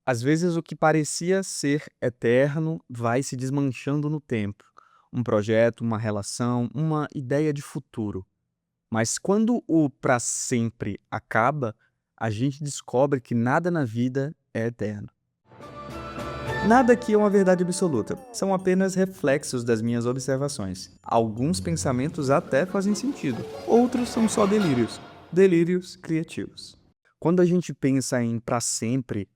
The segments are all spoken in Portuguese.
Às vezes o que parecia ser eterno vai se desmanchando no tempo. Um projeto, uma relação, uma ideia de futuro. Mas quando o para sempre acaba, a gente descobre que nada na vida é eterno. Nada aqui é uma verdade absoluta, são apenas reflexos das minhas observações. Alguns pensamentos até fazem sentido, outros são só delírios. Delírios criativos. Quando a gente pensa em para sempre,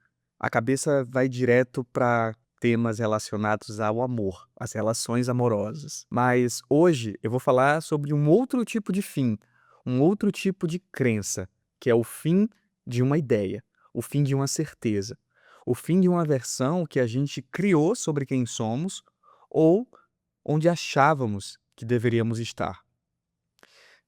a cabeça vai direto para temas relacionados ao amor, às relações amorosas. Mas hoje eu vou falar sobre um outro tipo de fim, um outro tipo de crença, que é o fim de uma ideia, o fim de uma certeza, o fim de uma versão que a gente criou sobre quem somos ou onde achávamos que deveríamos estar.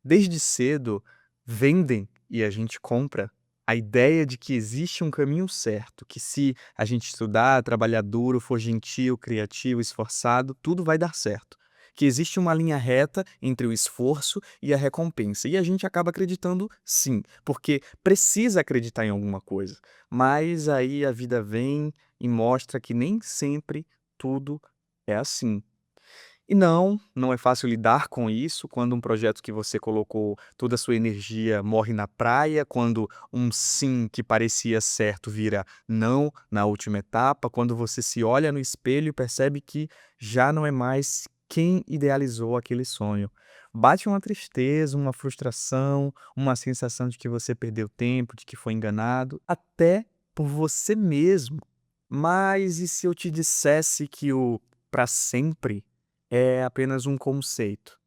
Desde cedo, vendem e a gente compra a ideia de que existe um caminho certo, que se a gente estudar, trabalhar duro, for gentil, criativo, esforçado, tudo vai dar certo. Que existe uma linha reta entre o esforço e a recompensa. E a gente acaba acreditando sim, porque precisa acreditar em alguma coisa. Mas aí a vida vem e mostra que nem sempre tudo é assim. E não é fácil lidar com isso quando um projeto que você colocou toda a sua energia morre na praia, quando um sim que parecia certo vira não na última etapa, quando você se olha no espelho e percebe que já não é mais quem idealizou aquele sonho. Bate uma tristeza, uma frustração, uma sensação de que você perdeu tempo, de que foi enganado, até por você mesmo. Mas e se eu te dissesse que o para sempre é apenas um conceito,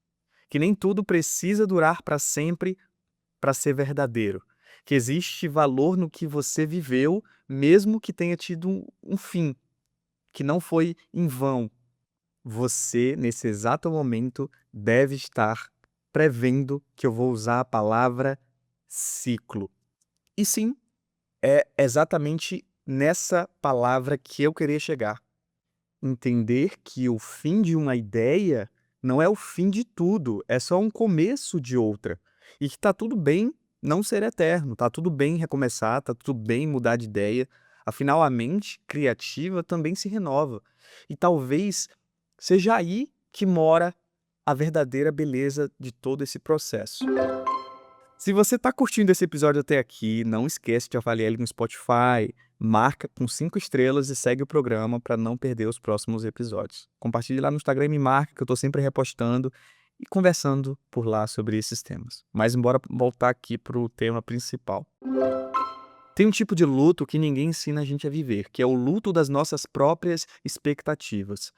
que nem tudo precisa durar para sempre para ser verdadeiro, que existe valor no que você viveu, mesmo que tenha tido um fim, que não foi em vão. Você, nesse exato momento, deve estar prevendo que eu vou usar a palavra ciclo. E sim, é exatamente nessa palavra que eu queria chegar. Entender que o fim de uma ideia não é o fim de tudo, é só um começo de outra. E que tá tudo bem não ser eterno, tá tudo bem recomeçar, tá tudo bem mudar de ideia. Afinal, a mente criativa também se renova. E talvez seja aí que mora a verdadeira beleza de todo esse processo. Se você está curtindo esse episódio até aqui, não esquece de avaliar ele no Spotify, marca com 5 estrelas e segue o programa para não perder os próximos episódios. Compartilhe lá no Instagram e me marca, que eu estou sempre repostando e conversando por lá sobre esses temas. Mas embora voltar aqui para o tema principal. Tem um tipo de luto que ninguém ensina a gente a viver, que é o luto das nossas próprias expectativas.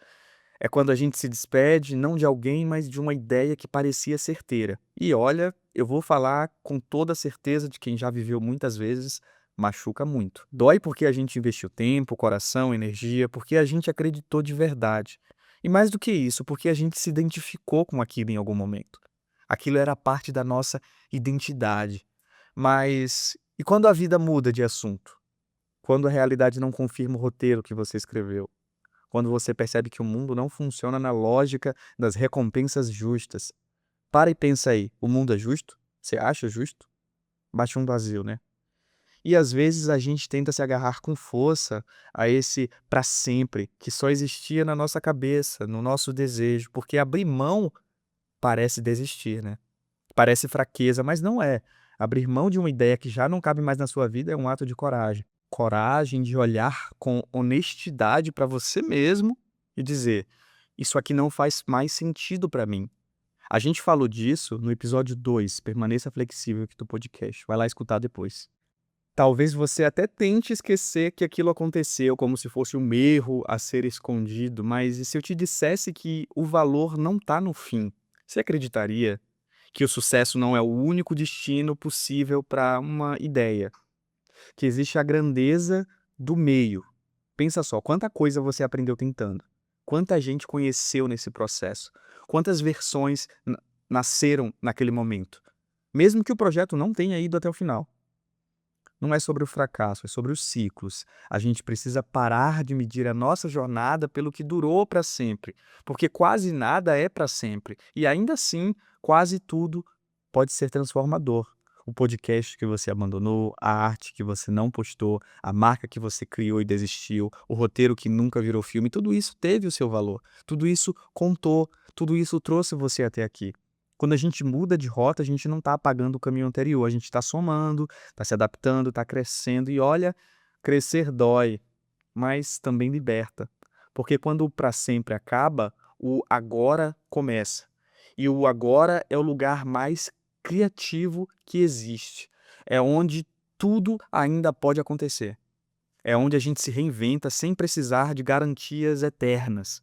É quando a gente se despede não de alguém, mas de uma ideia que parecia certeira. E olha, eu vou falar com toda a certeza de quem já viveu muitas vezes, machuca muito. Dói porque a gente investiu tempo, coração, energia, porque a gente acreditou de verdade. E mais do que isso, porque a gente se identificou com aquilo em algum momento. Aquilo era parte da nossa identidade. Mas e quando a vida muda de assunto? Quando a realidade não confirma o roteiro que você escreveu? Quando você percebe que o mundo não funciona na lógica das recompensas justas. Para e pensa aí, o mundo é justo? Você acha justo? Bate um vazio, né? E às vezes a gente tenta se agarrar com força a esse para sempre que só existia na nossa cabeça, no nosso desejo, porque abrir mão parece desistir, né? Parece fraqueza, mas não é. Abrir mão de uma ideia que já não cabe mais na sua vida é um ato de coragem. Coragem de olhar com honestidade para você mesmo e dizer: "Isso aqui não faz mais sentido para mim". A gente falou disso no episódio 2, Permaneça Flexível, aqui do podcast. Vai lá escutar depois. Talvez você até tente esquecer que aquilo aconteceu como se fosse um erro a ser escondido, mas e se eu te dissesse que o valor não está no fim? Você acreditaria que o sucesso não é o único destino possível para uma ideia? Que existe a grandeza do meio. Pensa só, quanta coisa você aprendeu tentando, quanta gente conheceu nesse processo, quantas versões nasceram naquele momento, mesmo que o projeto não tenha ido até o final. Não é sobre o fracasso, é sobre os ciclos. A gente precisa parar de medir a nossa jornada pelo que durou para sempre, porque quase nada é para sempre, e ainda assim, quase tudo pode ser transformador. o podcast que você abandonou, a arte que você não postou, a marca que você criou e desistiu, o roteiro que nunca virou filme, tudo isso teve o seu valor, tudo isso contou, tudo isso trouxe você até aqui. Quando a gente muda de rota, a gente não está apagando o caminho anterior, a gente está somando, está se adaptando, está crescendo e olha, crescer dói, mas também liberta. Porque quando o para sempre acaba, o agora começa. E o agora é o lugar mais criativo que existe. É onde tudo ainda pode acontecer. É onde a gente se reinventa sem precisar de garantias eternas.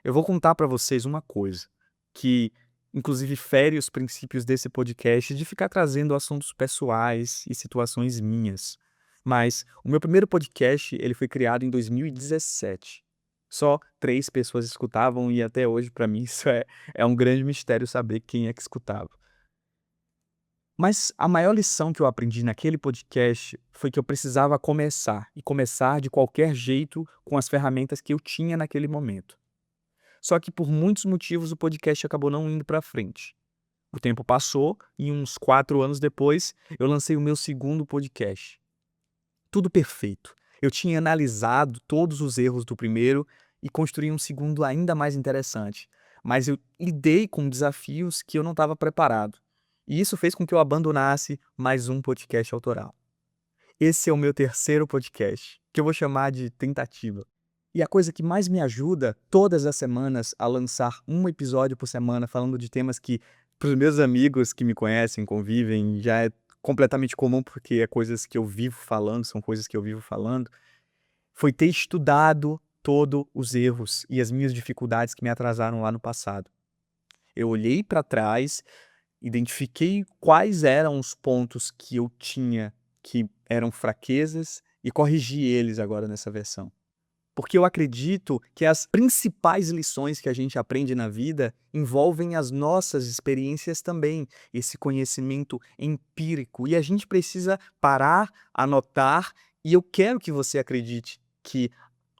Eu vou contar para vocês uma coisa, que inclusive fere os princípios desse podcast de ficar trazendo assuntos pessoais e situações minhas. Mas o meu primeiro podcast, ele foi criado em 2017. Só 3 pessoas escutavam e até hoje para mim isso é um grande mistério saber quem é que escutava. Mas a maior lição que eu aprendi naquele podcast foi que eu precisava começar, e começar de qualquer jeito com as ferramentas que eu tinha naquele momento. Só que por muitos motivos o podcast acabou não indo pra frente. O tempo passou e uns 4 anos depois eu lancei o meu segundo podcast. Tudo perfeito. Eu tinha analisado todos os erros do primeiro e construí um segundo ainda mais interessante. Mas eu lidei com desafios que eu não estava preparado. E isso fez com que eu abandonasse mais um podcast autoral. Esse é o meu terceiro podcast, que eu vou chamar de Tentativa. E a coisa que mais me ajuda todas as semanas a lançar um episódio por semana falando de temas que, para os meus amigos que me conhecem, convivem, já é completamente comum porque é coisas que eu vivo falando, são coisas que eu vivo falando, foi ter estudado todos os erros e as minhas dificuldades que me atrasaram lá no passado. Eu olhei para trás, identifiquei quais eram os pontos que eu tinha que eram fraquezas e corrigi eles agora nessa versão. Porque eu acredito que as principais lições que a gente aprende na vida envolvem as nossas experiências também, esse conhecimento empírico. E a gente precisa parar, anotar, e eu quero que você acredite que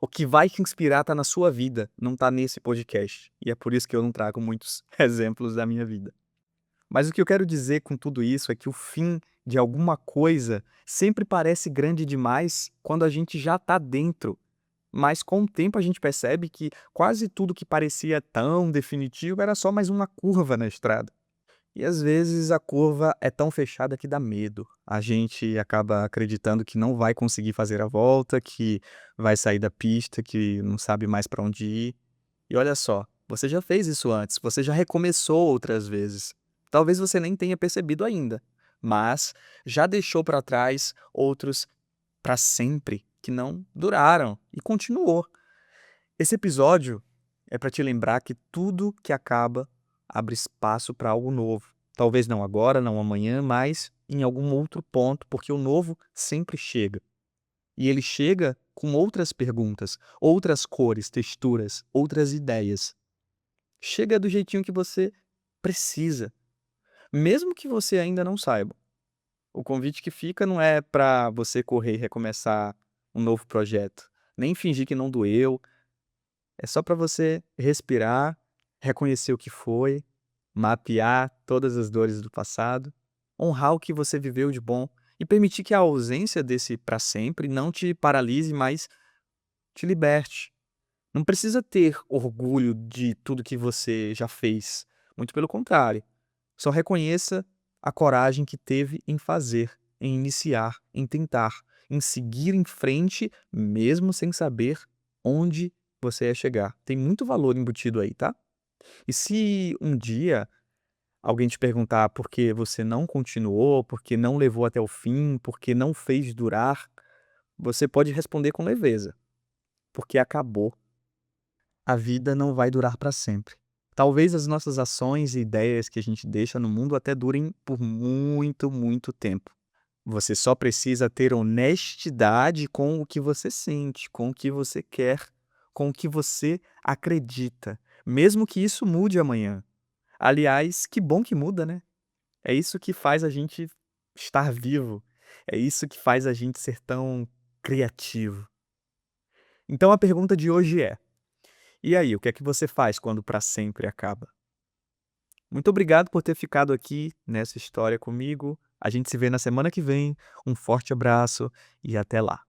o que vai te inspirar está na sua vida, não está nesse podcast. E é por isso que eu não trago muitos exemplos da minha vida. Mas o que eu quero dizer com tudo isso é que o fim de alguma coisa sempre parece grande demais quando a gente já está dentro. Mas com o tempo a gente percebe que quase tudo que parecia tão definitivo era só mais uma curva na estrada. E às vezes a curva é tão fechada que dá medo. A gente acaba acreditando que não vai conseguir fazer a volta, que vai sair da pista, que não sabe mais para onde ir. E olha só, você já fez isso antes, você já recomeçou outras vezes. Talvez você nem tenha percebido ainda, mas já deixou para trás outros para sempre que não duraram e continuou. Esse episódio é para te lembrar que tudo que acaba abre espaço para algo novo. Talvez não agora, não amanhã, mas em algum outro ponto, porque o novo sempre chega. E ele chega com outras perguntas, outras cores, texturas, outras ideias. Chega do jeitinho que você precisa, mesmo que você ainda não saiba. O convite que fica não é para você correr e recomeçar um novo projeto, nem fingir que não doeu, é só para você respirar, reconhecer o que foi, mapear todas as dores do passado, honrar o que você viveu de bom e permitir que a ausência desse para sempre não te paralise, mas te liberte. Não precisa ter orgulho de tudo que você já fez, muito pelo contrário. Só reconheça a coragem que teve em fazer, em iniciar, em tentar, em seguir em frente, mesmo sem saber onde você ia chegar. Tem muito valor embutido aí, tá? E se um dia alguém te perguntar por que você não continuou, por que não levou até o fim, por que não fez durar, você pode responder com leveza, porque acabou. A vida não vai durar para sempre. Talvez as nossas ações e ideias que a gente deixa no mundo até durem por muito, muito tempo. Você só precisa ter honestidade com o que você sente, com o que você quer, com o que você acredita, mesmo que isso mude amanhã. Aliás, que bom que muda, né? É isso que faz a gente estar vivo. É isso que faz a gente ser tão criativo. Então a pergunta de hoje é: e aí, o que é que você faz quando para sempre acaba? Muito obrigado por ter ficado aqui nessa história comigo. A gente se vê na semana que vem. Um forte abraço e até lá.